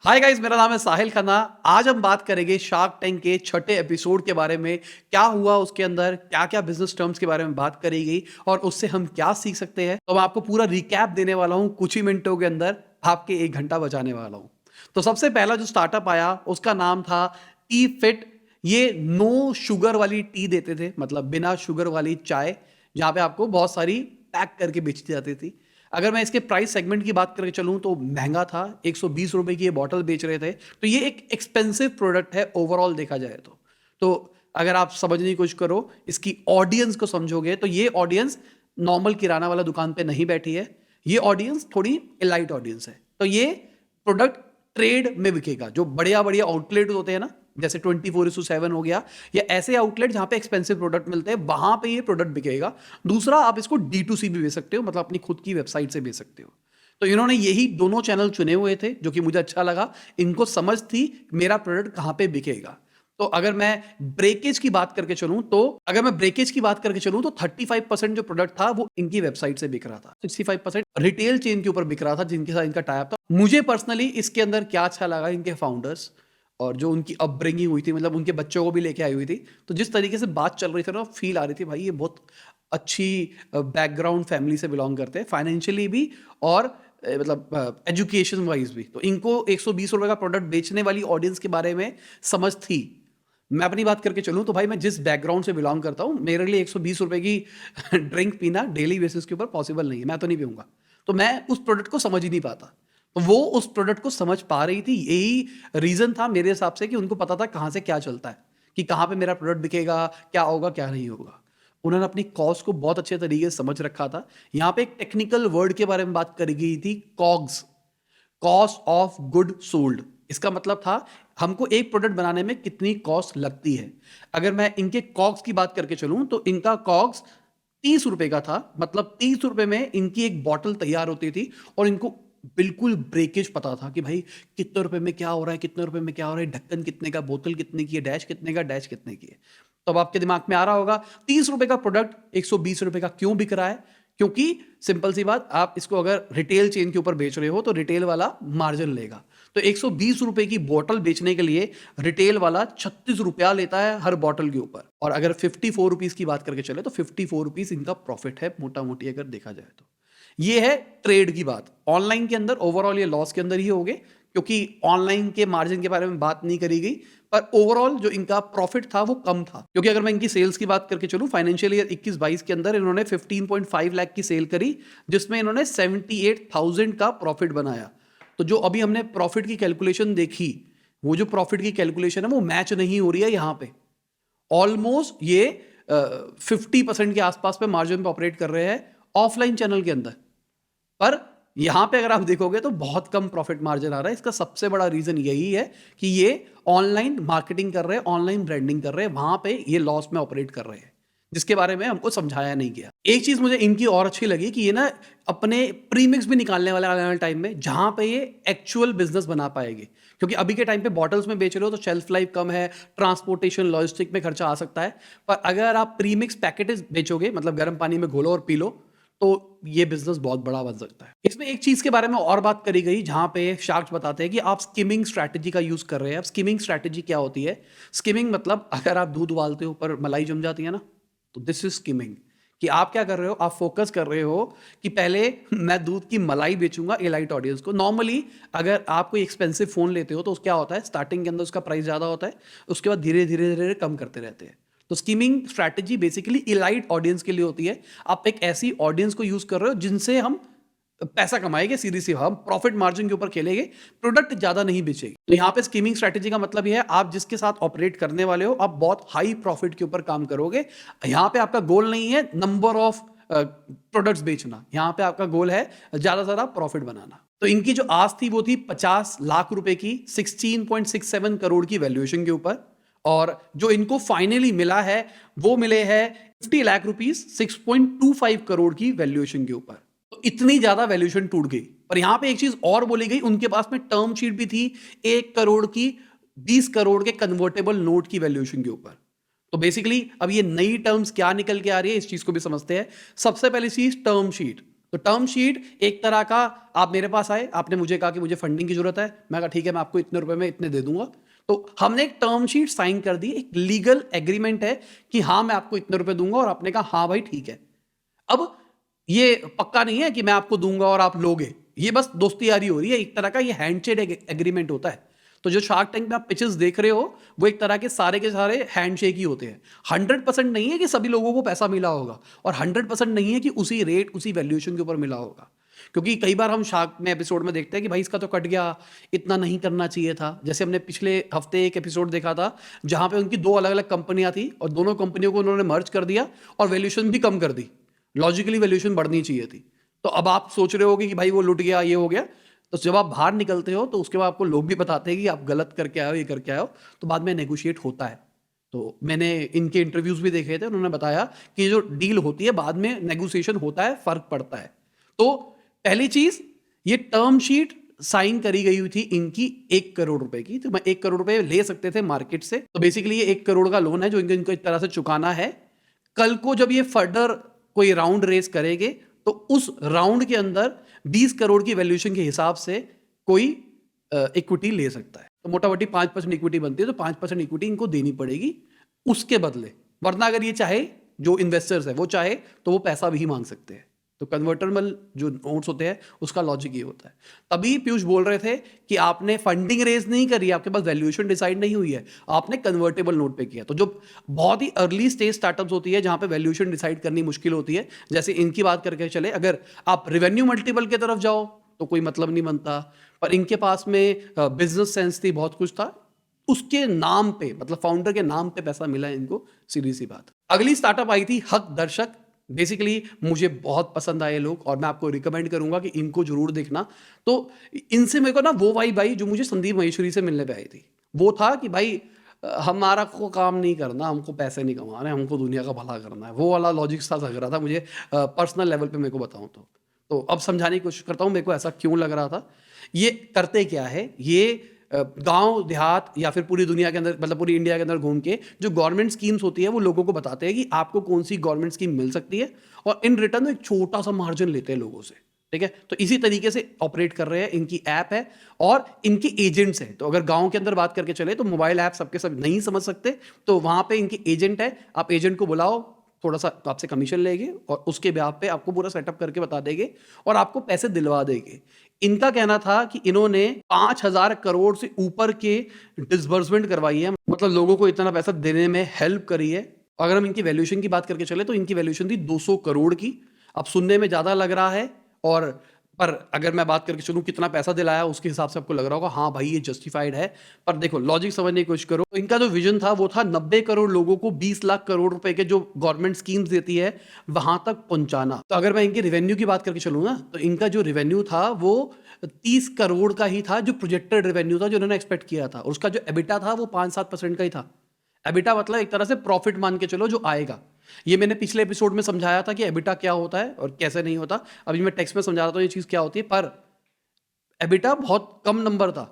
Hi guys, मेरा नाम है साहिल खन्ना। आज हम बात करेंगे शार्क टैंक के छठे एपिसोड के बारे में। क्या हुआ उसके अंदर, क्या क्या बिजनेस टर्म्स के बारे में बात करी गई और उससे हम क्या सीख सकते हैं। तो मैं आपको पूरा रिकैप देने वाला हूं कुछ ही मिनटों के अंदर, आपके 1 घंटा बचाने वाला हूं। तो सबसे पहला जो स्टार्टअप आया उसका नाम था टी फिट। ये नो शुगर वाली टी देते थे, मतलब बिना शुगर वाली चाय, जहां पे आपको बहुत सारी पैक करके बेची जाती थी। अगर मैं इसके प्राइस सेगमेंट की बात करके चलूं तो महंगा था, 120 रुपए की ये बॉटल बेच रहे थे। तो ये एक एक्सपेंसिव प्रोडक्ट है ओवरऑल देखा जाए तो अगर आप समझने की कोशिश करो, इसकी ऑडियंस को समझोगे तो ये ऑडियंस नॉर्मल किराना वाला दुकान पे नहीं बैठी है। ये ऑडियंस थोड़ी एलाइट ऑडियंस है। तो ये प्रोडक्ट ट्रेड में बिकेगा। जो बढ़िया बढ़िया आउटलेट होते हैं ना, जैसे 24/7 हो गया, या ऐसे आउटलेट जहां पे एक्सपेंसिव प्रोडक्ट मिलते हैं, वहां पे ये प्रोडक्ट बिकेगा। दूसरा, आप इसको D2C भी बेच सकते हो, मतलब अपनी खुद की वेबसाइट से बेच सकते हो। तो इन्होंने यही दोनों चैनल चुने हुए थे, जो कि मुझे अच्छा लगा। इनको समझ थी मेरा प्रोडक्ट कहां पे बिकेगा। तो अगर मैं ब्रेकेज की बात करके चलूं तो 35% जो प्रोडक्ट था वो इनकी वेबसाइट से बिक रहा था, 65% रिटेल चेन के ऊपर बिक रहा था जिनके साथ इनका टाइप था। मुझे पर्सनली इसके अंदर क्या अच्छा लगा, इनके फाउंडर्स और जो उनकी अपब्रिंगिंग हुई थी, मतलब उनके बच्चों को भी लेके आई हुई थी। तो जिस तरीके से बात चल रही थी ना, फील आ रही थी भाई ये बहुत अच्छी बैकग्राउंड फैमिली से बिलोंग करते हैं, फाइनेंशियली भी और मतलब एजुकेशन वाइज भी। तो इनको 120 रुपए का प्रोडक्ट बेचने वाली ऑडियंस के बारे में समझ थी। मैं अपनी बात करके चलूं तो भाई, मैं जिस बैकग्राउंड से बिलोंग करता हूं, मेरे लिए 120 रुपए की ड्रिंक पीना डेली बेसिस के ऊपर पॉसिबल नहीं है। मैं तो नहीं पीऊंगा। तो मैं उस प्रोडक्ट को समझ ही नहीं पाता। तो वो उस प्रोडक्ट को समझ पा रही थी। यही रीजन था मेरे हिसाब से कि उनको पता था कहां से क्या चलता है, कि कहां पे मेरा प्रोडक्ट बिकेगा, क्या होगा क्या नहीं होगा। उन्होंने अपनी कॉस्ट को बहुत अच्छे तरीके से समझ रखा था। यहां पे एक टेक्निकल वर्ड के बारे में बात करी गई थी, COGS, cost of good sold. इसका मतलब था हमको एक प्रोडक्ट बनाने में कितनी कॉस्ट लगती है। अगर मैं इनके कॉग्स की बात करके चलूं तो इनका कॉग्स 30 रुपए का था। मतलब 30 रुपए में इनकी एक बॉटल तैयार होती थी। और इनको बिल्कुल ब्रेकेज पता था कि भाई कितने रुपए में क्या हो रहा है, कितने रुपए में क्या हो रहा है, ढक्कन कितने का, बोतल कितने की है, डैश कितने का, डैश कितने की है। तो अब आपके दिमाग में आ रहा होगा 30 रुपए का प्रोडक्ट 120 रुपए का क्यों बिक रहा है। क्योंकि सिंपल सी बात, आप इसको अगर रिटेल चेन के ऊपर बेच रहे हो तो रिटेल वाला मार्जिन लेगा। तो 120 रुपए की बोतल बेचने के लिए रिटेल वाला 36 रुपया लेता है हर बोतल के ऊपर। और अगर 54 रुपीज की बात करके चले तो 54 रुपीज इनका प्रॉफिट है, मोटा मोटी अगर देखा जाए तो। ये है ट्रेड की बात। ऑनलाइन के अंदर ओवरऑल ये लॉस के अंदर ही हो गए, क्योंकि ऑनलाइन के मार्जिन के बारे में बात नहीं करी गई। पर ओवरऑल जो इनका प्रॉफिट था वो कम था। क्योंकि अगर मैं इनकी सेल्स की बात करके चलूं, फाइनेंशियल ईयर 21-22 के अंदर इन्होंने 15.5 लाख की सेल करी, जिसमें इन्होंने 78,000 का प्रॉफिट बनाया। तो जो अभी हमने प्रॉफिट की कैलकुलेशन देखी, वो जो प्रॉफिट की कैलकुलेशन है वो मैच नहीं हो रही है। यहां पे ऑलमोस्ट ये 50% के आसपास पे मार्जिन पे ऑपरेट कर रहे हैं ऑफलाइन चैनल के अंदर। पर यहां पे अगर आप देखोगे तो बहुत कम प्रॉफिट मार्जिन आ रहा है। इसका सबसे बड़ा रीजन यही है कि ये ऑनलाइन मार्केटिंग कर रहे हैं, ऑनलाइन ब्रांडिंग कर रहे हैं, वहां पे ये लॉस में ऑपरेट कर रहे हैं, जिसके बारे में हमको समझाया नहीं गया। एक चीज मुझे इनकी और अच्छी लगी कि ये ना अपने प्रीमिक्स भी निकालने वाले आने वाले टाइम में, जहां पे ये एक्चुअल बिजनेस बना पाएंगे। क्योंकि अभी के टाइम पे बॉटल्स में बेच रहे हो तो शेल्फ लाइफ कम है, ट्रांसपोर्टेशन लॉजिस्टिक में खर्चा आ सकता है। पर अगर आप प्रीमिक्स पैकेटेस बेचोगे, मतलब गर्म पानी में घोलो और पी लो, तो ये बिजनेस बहुत बड़ा बन सकता है। इसमें एक चीज के बारे में और बात करी गई, जहां पे शार्क्स बताते हैं कि आप स्किमिंग स्ट्रैटेजी का यूज कर रहे हैं। अब स्किमिंग स्ट्रैटेजी क्या होती है? स्किमिंग मतलब अगर आप दूध उबालते हो पर मलाई जम जाती है ना, तो दिस इज स्किमिंग। कि आप क्या कर रहे हो, आप फोकस कर रहे हो कि पहले मैं दूध की मलाई बेचूंगा एलाइट ऑडियंस को। नॉर्मली अगर आप कोई एक्सपेंसिव फोन लेते हो तो क्या होता है, स्टार्टिंग के अंदर उसका प्राइस ज्यादा होता है, उसके बाद धीरे धीरे धीरे कम करते रहते हैं। तो skimming strategy basically elite audience के लिए होती है। आप एक ऐसी ऑडियंस को यूज कर रहे हो जिनसे हम पैसा कमाएंगे, सीधी सी हम प्रॉफिट मार्जिन के ऊपर खेलेंगे, प्रोडक्ट ज्यादा नहीं बेचेंगे। तो यहाँ पे स्कीमिंग स्ट्रैटेजी का मतलब यह है, आप जिसके साथ ऑपरेट करने वाले हो, आप बहुत हाई प्रॉफिट के ऊपर काम करोगे। यहाँ पे आपका गोल नहीं है नंबर ऑफ प्रोडक्ट्स बेचना, यहाँ पे आपका गोल है ज्यादा से ज्यादा प्रॉफिट बनाना। तो इनकी जो आस थी वो थी 50 लाख रुपए की, 16.67 करोड़ की वैल्यूएशन के ऊपर। और जो इनको फाइनली मिला है वो मिले हैं 50 लाख रुपीस, 6.25 करोड़ की वैल्यूएशन के ऊपर। तो इतनी ज्यादा वैल्यूएशन टूट गई। पर यहां पे एक चीज और बोली गई, उनके पास में टर्म शीट भी थी 1 करोड़ की, 20 करोड़ के कन्वर्टेबल नोट की वैल्यूएशन के ऊपर। तो बेसिकली अब ये नई टर्म्स क्या निकल के आ रही है, इस चीज को भी समझते हैं। सबसे पहली चीज टर्म शीट। तो टर्म शीट एक तरह का, आप मेरे पास आए, आपने मुझे कहा कि मुझे फंडिंग की जरूरत है, मैं कहा ठीक है मैं आपको इतने रुपए में इतने दे दूंगा, तो हमने एक टर्म शीट साइन कर दी, एक लीगल एग्रीमेंट है कि हाँ मैं आपको इतने रुपए दूंगा, और आपने कहा हाँ भाई ठीक है। अब ये पक्का नहीं है कि मैं आपको दूंगा और आप लोगे, ये बस दोस्ती यारी हो रही है, एक तरह का ये हैंडशेक एग्रीमेंट होता है। तो जो शार्क टैंक में आप पिचेस देख रहे हो वो एक तरह के सारे हैंडशेक ही होते हैं। 100% नहीं है कि सभी लोगों को पैसा मिला होगा, और 100% नहीं है कि उसी रेट उसी वैल्यूएशन के ऊपर मिला होगा, क्योंकि कई बार हम शार्क में एपिसोड में देखते हैं कि भाई इसका तो कट गया, इतना नहीं करना चाहिए था। जैसे हमने पिछले हफ्ते एक एपिसोड देखा था जहां पे उनकी दो अलग अलग कंपनियां थी और दोनों कंपनियों को उन्होंने मर्ज कर दिया और वैल्यूएशन भी कम कर दी, लॉजिकली वैल्यूएशन बढ़नी चाहिए थी। तो अब आप सोच रहे होगे कि भाई वो लुट गया, ये हो गया, तो जब आप बाहर निकलते हो तो उसके बाद आपको लोग भी बताते हैं कि आप गलत करके आए हो, ये करके आए हो, तो बाद में नेगोशिएट होता है। तो मैंने इनके इंटरव्यूज भी देखे थे, उन्होंने बताया कि जो डील होती है बाद में नेगोशिएशन होता है, फर्क पड़ता है। तो पहली चीज, ये टर्म शीट साइन करी गई हुई थी इनकी 1 करोड़ रुपए की, तो मैं 1 करोड़ रुपए ले सकते थे मार्केट से। तो बेसिकली ये 1 करोड़ का लोन है जो इनको एक तरह से चुकाना है। कल को जब ये फर्दर कोई राउंड रेस करेंगे तो उस राउंड के अंदर 20 करोड़ की वैल्यूएशन के हिसाब से कोई इक्विटी ले सकता है। तो मोटा मोटी 5% इक्विटी बनती है, तो 5% इक्विटी इनको देनी पड़ेगी उसके बदले, वरना अगर ये चाहे, जो इन्वेस्टर्स है वो चाहे तो वो पैसा भी मांग सकते हैं। तो कन्वर्टेबल जो नोट्स होते हैं उसका लॉजिक ये होता है। तभी पीयूष बोल रहे थे कि आपने फंडिंग रेज नहीं करी, आपके पास वैल्यूएशन डिसाइड नहीं हुई है, आपने कन्वर्टेबल नोट पे किया। तो जो बहुत ही अर्ली स्टेज स्टार्टअप्स होती है जहां पे वैल्यूएशन डिसाइड करनी मुश्किल होती है, जैसे इनकी बात करके चले, अगर आप रेवेन्यू मल्टीपल की तरफ जाओ तो कोई मतलब नहीं बनता, पर इनके पास में बिजनेस सेंस थी, बहुत कुछ था, उसके नाम पे, मतलब फाउंडर के नाम पे पैसा मिला है इनको, सीधी सी बात। अगली स्टार्टअप आई थी हक दर्शक। बेसिकली मुझे बहुत पसंद आए लोग और मैं आपको रिकमेंड करूंगा कि इनको जरूर देखना। तो इनसे मेरे को ना वो वाइब आई जो मुझे संदीप महेश्वरी से मिलने पे आई थी। वो था कि भाई हमारा को काम नहीं करना, हमको पैसे नहीं कमाने, हमको दुनिया का भला करना है, वो वाला लॉजिक सा लग रहा था मुझे पर्सनल लेवल पे मेरे को बताऊं तो अब समझाने की कोशिश करता हूं मेरे को ऐसा क्यों लग रहा था। ये करते क्या है, ये गांव देहात या फिर पूरी दुनिया के अंदर, मतलब पूरी इंडिया के अंदर घूम के जो गवर्नमेंट स्कीम्स होती है वो लोगों को बताते हैं कि आपको कौन सी गवर्नमेंट स्कीम मिल सकती है, और इन रिटर्न एक छोटा सा मार्जिन लेते हैं लोगों से। ठीक है, तो इसी तरीके से ऑपरेट कर रहे हैं, इनकी ऐप है और इनके एजेंट्स हैं। तो अगर गांव के अंदर बात करके चले तो मोबाइल ऐप सबके सब नहीं समझ सकते, तो वहां पे इनके एजेंट है, आप एजेंट को बुलाओ, थोड़ा सा आपसे कमीशन लेंगे और उसके ब्याह पे आपको पूरा सेटअप करके बता देंगे और आपको पैसे दिलवा देंगे। इनका कहना था कि इन्होंने 5,000 करोड़ से ऊपर के डिसबर्समेंट करवाई है, मतलब लोगों को इतना पैसा देने में हेल्प करी है। अगर हम इनकी वैल्यूएशन की बात करके चले तो इनकी वैल्यूएशन थी 200 करोड़ की। अब सुनने में ज्यादा लग रहा है, और पर अगर मैं बात करके चलूं कितना पैसा दिलाया उसके हिसाब से आपको लग रहा होगा हाँ भाई ये जस्टिफाइड है। पर देखो लॉजिक समझने की कोशिश करो, तो इनका जो विजन था वो था 90 करोड़ लोगों को 20 लाख करोड़ रुपए के जो गवर्नमेंट स्कीम्स देती है वहां तक पहुंचाना। तो अगर मैं इनके रेवेन्यू की बात करके चलूँ ना, तो इनका जो रेवेन्यू था वो 30 करोड़ का ही था, जो प्रोजेक्टेड रेवेन्यू था जो उन्होंने एक्सपेक्ट किया था, और उसका जो एबिटा था वो 5-7% का ही था। एबिटा मतलब एक तरह से प्रॉफिट मान के चलो जो आएगा। ये मैंने पिछले एपिसोड में समझाया था कि एबिटा क्या होता है और कैसे नहीं होता, अभी मैं टेक्स्ट में समझा रहा था ये चीज क्या होती है। पर एबिटा बहुत कम नंबर था,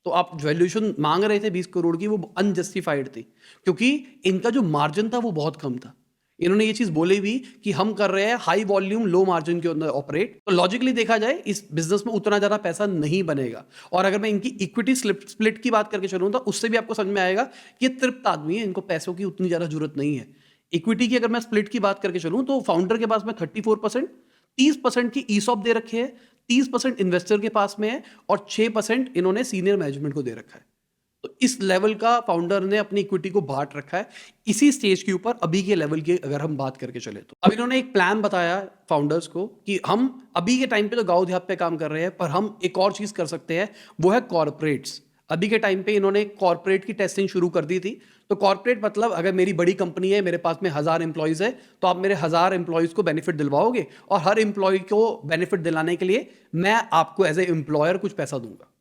तो आप वैल्यूएशन मांग रहे थे 20 करोड़ की, वो अनजस्टिफाइड थी, क्योंकि इनका जो मार्जिन था वो बहुत कम था। इन्होंने ये चीज बोली भी कि हम कर रहे हैं हाई वॉल्यूम लो मार्जिन के अंदर ऑपरेट, तो लॉजिकली देखा जाए इस बिजनेस में उतना ज्यादा पैसा नहीं बनेगा। और अगर मैं इनकी इक्विटी स्प्लिट की बात करके चलूँ तो उससे भी आपको समझ में आएगा कि ये तृप्त आदमी है, इनको पैसों की उतनी ज्यादा जरूरत नहीं है। इक्विटी की अगर मैं स्प्लिट की बात करके चलूँ तो फाउंडर के पास में 34%, 30% की ईसॉप दे रखे हैं, 30% इन्वेस्टर के पास में है, और 6% इन्होंने सीनियर मैनेजमेंट को दे रखा है। तो इस लेवल का फाउंडर ने अपनी इक्विटी को बांट रखा है इसी स्टेज के ऊपर। अभी के लेवल की अगर हम बात करके चले तो अब इन्होंने एक प्लान बताया फाउंडर्स को कि हम अभी के टाइम पे तो गांव देहात पे काम कर रहे हैं, पर हम एक और चीज कर सकते हैं, वो है कॉर्पोरेट्स। अभी के टाइम पे इन्होंने कॉर्पोरेट की टेस्टिंग शुरू कर दी थी। तो कॉर्पोरेट मतलब अगर मेरी बड़ी कंपनी है, मेरे पास में 1000 एम्प्लॉयज है, तो आप मेरे 1000 एम्प्लॉयज को बेनिफिट दिलवाओगे, और हर एम्प्लॉय को बेनिफिट दिलाने के लिए मैं आपको एज ए एम्प्लॉयर कुछ पैसा दूंगा।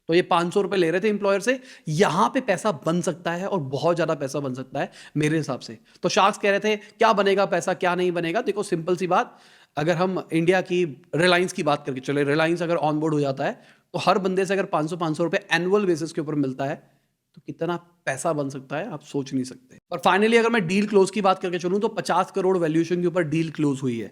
तो ये 500 रुपए ले रहे थे एम्प्लॉयर से, यहां पे पैसा बन सकता है और बहुत ज्यादा पैसा बन सकता है मेरे हिसाब से। तो शार्क्स कह रहे थे क्या बनेगा पैसा क्या नहीं बनेगा। देखो सिंपल सी बात, अगर हम इंडिया की रिलायंस की बात करके चले, रिलायंस अगर ऑन बोर्ड हो जाता है तो हर बंदे से अगर 500 रुपए एनुअल बेसिस के ऊपर मिलता है तो कितना पैसा बन सकता है आप सोच नहीं सकते। और फाइनली अगर मैं डील क्लोज की बात करके चलूं तो 50 करोड़ वैल्यूएशन के ऊपर डील क्लोज हुई है।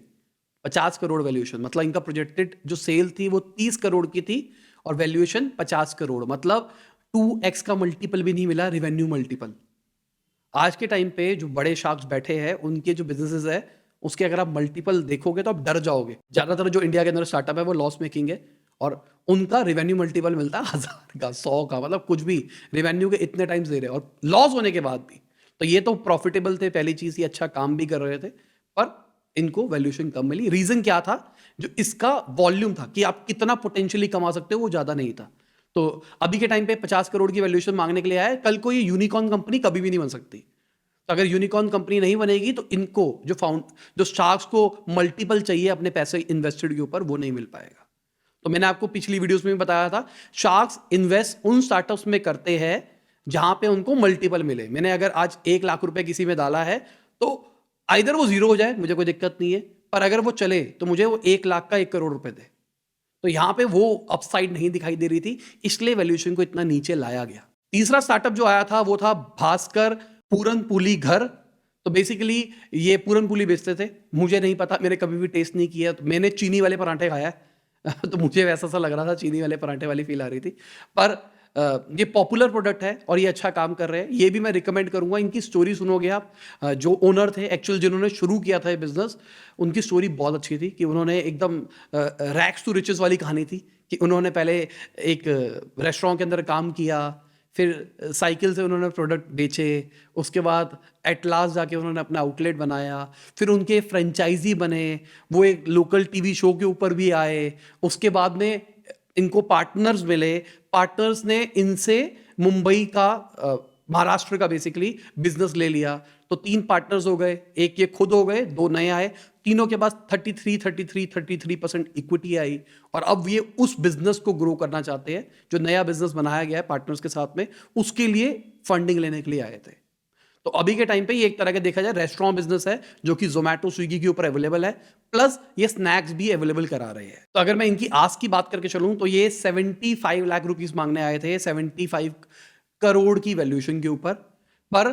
50 करोड़ वैल्यूएशन, मतलब इनका प्रोजेक्टेड जो सेल थी वो 30 करोड़ की थी और वैल्यूएशन 50 करोड़, मतलब 2x का मल्टीपल भी नहीं मिला, रेवेन्यू मल्टीपल। आज के टाइम पे जो बड़े शार्क्स बैठे हैं उनके जो बिजनेसेस है उसके अगर आप मल्टीपल देखोगे तो आप डर जाओगे। ज्यादातर जो इंडिया के अंदर स्टार्टअप है वो लॉस मेकिंग है और उनका रेवेन्यू मल्टीपल मिलता है 1000 का, 100 का, मतलब कुछ भी रेवेन्यू के इतने टाइम्स दे रहे हैं और लॉस होने के बाद भी। तो ये तो प्रॉफिटेबल थे, पहली चीज ये अच्छा काम भी कर रहे थे, पर इनको वैल्यूएशन कम मिली। रीजन क्या था? जो इसका वॉल्यूम था कि आप कितना पोटेंशियली कमा सकते हो वो ज्यादा नहीं था। तो अभी के टाइम पे 50 करोड़ की वैल्यूएशन मांगने के लिए आया, कल को ये यूनिकॉर्न कंपनी कभी भी नहीं बन सकती। तो अगर यूनिकॉर्न कंपनी नहीं बनेगी तो इनको जो शार्क्स को मल्टीपल चाहिए अपने पैसे इन्वेस्टेड के ऊपर, वो नहीं मिल पाएगा। तो मैंने आपको पिछली वीडियोस में भी बताया था, शार्क्स इन्वेस्ट उन स्टार्टअप्स में करते हैं जहां पे उनको मल्टीपल मिले। मैंने अगर आज 1 लाख रुपए किसी में डाला है तो आइदर वो जीरो हो जाए, मुझे कोई दिक्कत नहीं है, पर अगर वो चले तो मुझे वो 1 लाख का 1 करोड़ रुपए दे। तो यहां पे वो अपसाइड नहीं दिखाई दे रही थी, इसलिए वैल्यूएशन को इतना नीचे लाया गया। तीसरा स्टार्टअप जो आया था वो था भास्कर पूरनपुली घर। तो बेसिकली ये पूरनपुली बेचते थे, मुझे नहीं पता, मैंने कभी भी टेस्ट नहीं किया। तो मैंने चीनी वाले पराठे खाया है तो मुझे वैसा सा लग रहा था, चीनी वाले पराठे वाली फील आ रही थी। पर ये पॉपुलर प्रोडक्ट है और ये अच्छा काम कर रहे हैं, ये भी मैं रिकमेंड करूंगा। इनकी स्टोरी सुनोगे आप, जो ओनर थे एक्चुअल जिन्होंने शुरू किया था ये बिजनेस, उनकी स्टोरी बहुत अच्छी थी कि उन्होंने एकदम रैक्स टू रिचेस वाली कहानी थी कि उन्होंने पहले एक रेस्टोरेंट के अंदर काम किया, फिर साइकिल से उन्होंने प्रोडक्ट बेचे, उसके बाद एट लास्ट जाके उन्होंने अपना आउटलेट बनाया, फिर उनके फ्रेंचाइजी बने, वो एक लोकल टीवी शो के ऊपर भी आए। उसके बाद में इनको पार्टनर्स मिले, पार्टनर्स ने इनसे मुंबई का महाराष्ट्र का बेसिकली बिजनेस ले लिया। तो 3 पार्टनर्स हो गए, एक ये खुद हो गए, 2 नए आए, तीनों के पास 33% इक्विटी आई और अब ये उस बिजनेस को ग्रो करना चाहते हैं जो नया बिजनेस बनाया गया है पार्टनर्स के साथ में, उसके लिए फंडिंग लेने के लिए आए थे। तो अभी के टाइम पे ये एक तरह का देखा जाए रेस्टोरेंट बिजनेस है जो कि जोमैटो स्विगी के ऊपर अवेलेबल है, प्लस ये स्नैक्स भी अवेलेबल करा रहे हैं। तो अगर मैं इनकी आस्क की बात करके चलूं तो ये 75 लाख रुपीस मांगने आए थे, 75 करोड़ की वैल्यूएशन के ऊपर। पर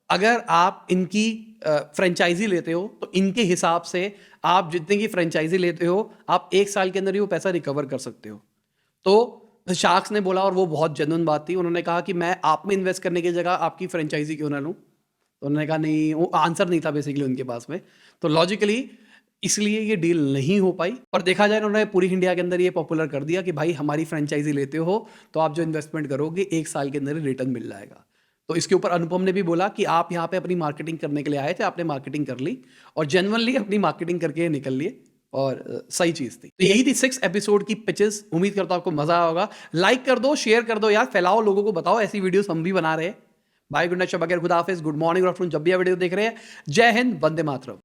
अगर आप इनकी फ्रेंचाइजी लेते हो तो इनके हिसाब से आप जितने की फ्रेंचाइजी लेते हो आप 1 साल के अंदर ही वो पैसा रिकवर कर सकते हो। तो शार्क्स ने बोला, और वो बहुत जेन्युइन बात थी, उन्होंने कहा कि मैं आप में इन्वेस्ट करने की जगह आपकी फ्रेंचाइजी क्यों ना लूं। तो उन्होंने कहा नहीं, वो आंसर नहीं था बेसिकली उनके पास में। तो लॉजिकली इसलिए ये डील नहीं हो पाई। पर देखा जाए उन्होंने पूरी इंडिया के अंदर ये पॉपुलर कर दिया कि भाई हमारी फ्रेंचाइजी लेते हो तो आप जो इन्वेस्टमेंट करोगे 1 साल के अंदर ही रिटर्न मिल जाएगा। तो इसके ऊपर अनुपम ने भी बोला कि आप यहाँ पे अपनी मार्केटिंग करने के लिए आए थे, आपने मार्केटिंग कर ली और जेन्युइनली अपनी मार्केटिंग करके निकल लिए और सही चीज थी। तो यही थी 6 एपिसोड की पिचेस। उम्मीद करता हूं आपको मजा आया होगा। लाइक कर दो, शेयर कर दो यार, फैलाओ, लोगों को बताओ ऐसी वीडियोस हम भी बना रहे हैं। बाय, गुड नाइट, शब बगैर, खुदा हाफिज, गुड मॉर्निंग और आफ्टरनून जब भी आप वीडियो देख रहे हैं। जय हिंद, वंदे मातरम।